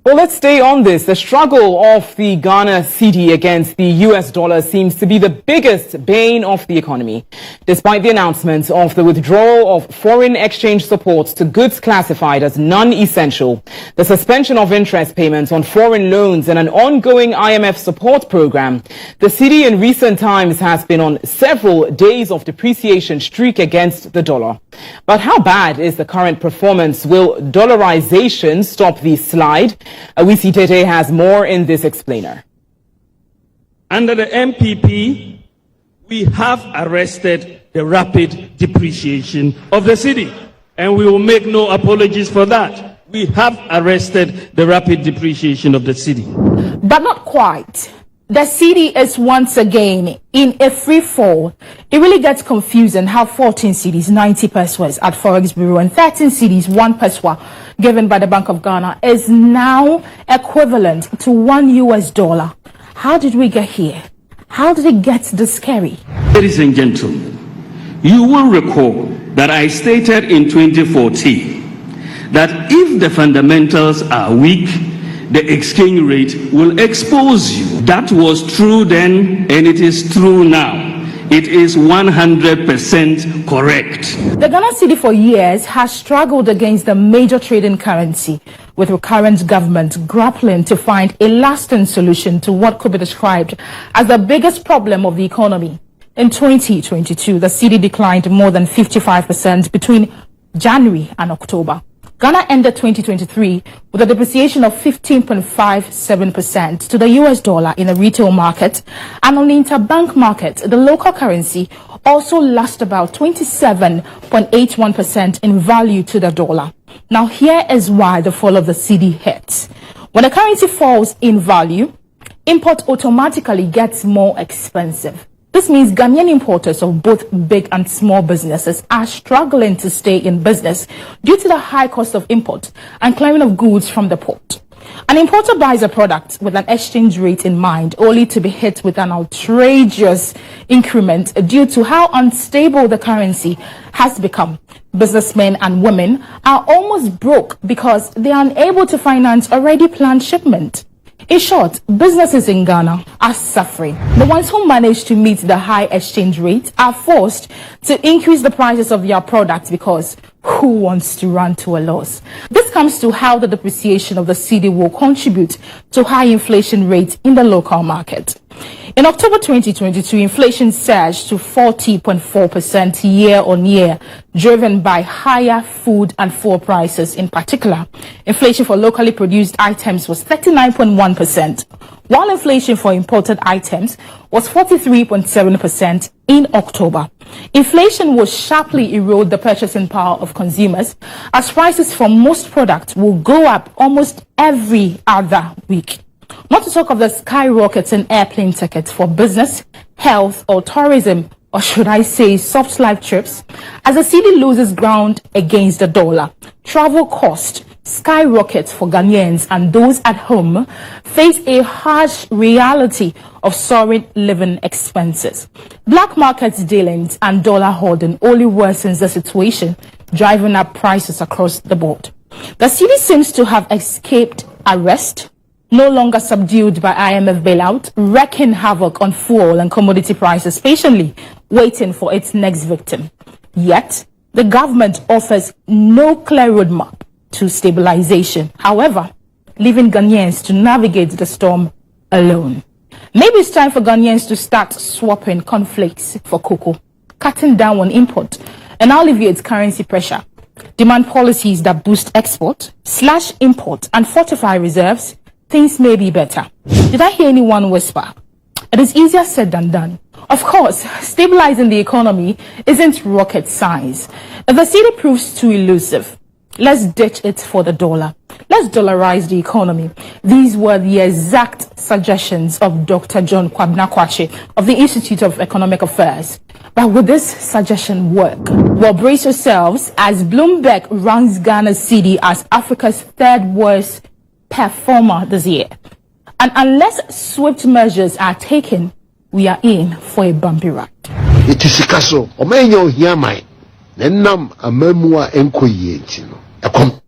Well, let's stay on this. The struggle of the Ghana Cedi against the US dollar seems to be the biggest bane of the economy. Despite the announcement of the withdrawal of foreign exchange support to goods classified as non-essential, the suspension of interest payments on foreign loans and an ongoing IMF support program, the Cedi in recent times has been on several days of depreciation streak against the dollar. But how bad is the current performance? Will dollarization stop the slide? Awisi Dede has more in this explainer. Under the MPP, we have arrested the rapid depreciation of the cedi, and we will make no apologies for that. We have arrested the rapid depreciation of the cedi. But not quite. The cedi is once again in a free fall. It really gets confusing how 14 cedis, 90 pesos at Forex Bureau, and 13 cedis, 1 peso given by the Bank of Ghana is now equivalent to $1. How did we get here? How did it get this scary? Ladies and gentlemen, you will recall that I stated in 2014 that if the fundamentals are weak, the exchange rate will expose you. That was true then, and it is true now. It is 100% correct. The Ghana Cedi for years has struggled against the major trading currency, with the current government grappling to find a lasting solution to what could be described as the biggest problem of the economy. In 2022, the cedi declined more than 55% between January and October. Ghana ended 2023 with a depreciation of 15.57% to the US dollar in the retail market, and on the interbank market, the local currency also lost about 27.81% in value to the dollar. Now, here is why the fall of the cedi hits. When the currency falls in value, import automatically gets more expensive. This means Ghanaian importers of both big and small businesses are struggling to stay in business due to the high cost of import and clearing of goods from the port. An importer buys a product with an exchange rate in mind, only to be hit with an outrageous increment due to how unstable the currency has become. Businessmen and women are almost broke because they are unable to finance already planned shipment. In short, businesses in Ghana are suffering. The ones who manage to meet the high exchange rate are forced to increase the prices of their products because who wants to run to a loss? This comes to how the depreciation of the cedi will contribute to high inflation rate in the local market. In October 2022, inflation surged to 40.4% year on year, driven by higher food and fuel prices in particular. Inflation for locally produced items was 39.1%, while inflation for imported items was 43.7% in October. Inflation will sharply erode the purchasing power of consumers, as prices for most products will go up almost every other week. Not to talk of the skyrocketing airplane tickets for business, health, or tourism, or should I say soft life trips. As the cedi loses ground against the dollar, travel costs skyrocket for Ghanaians, and those at home face a harsh reality of soaring living expenses. Black market dealings and dollar hoarding only worsens the situation, driving up prices across the board. The cedi seems to have escaped arrest, no longer subdued by IMF bailout, wreaking havoc on fuel and commodity prices, patiently waiting for its next victim. Yet, the government offers no clear roadmap to stabilization, however, leaving Ghanaians to navigate the storm alone. Maybe it's time for Ghanaians to start swapping cornflakes for cocoa, cutting down on import, and alleviate currency pressure. Demand policies that boost export, slash import, and fortify reserves. Things may be better. Did I hear anyone whisper? It is easier said than done. Of course, stabilizing the economy isn't rocket science. If the cedi proves too elusive, let's ditch it for the dollar. Let's dollarize the economy. These were the exact suggestions of Dr. GHOne of the Institute of Economic Affairs. But will this suggestion work? Well, brace yourselves as Bloomberg ranks Ghana Cedi as Africa's third worst performer this year. And unless swift measures are taken, we are in for a bumpy ride. It is a castle. Omenyo Yamai. Nenam a memoir enkoye.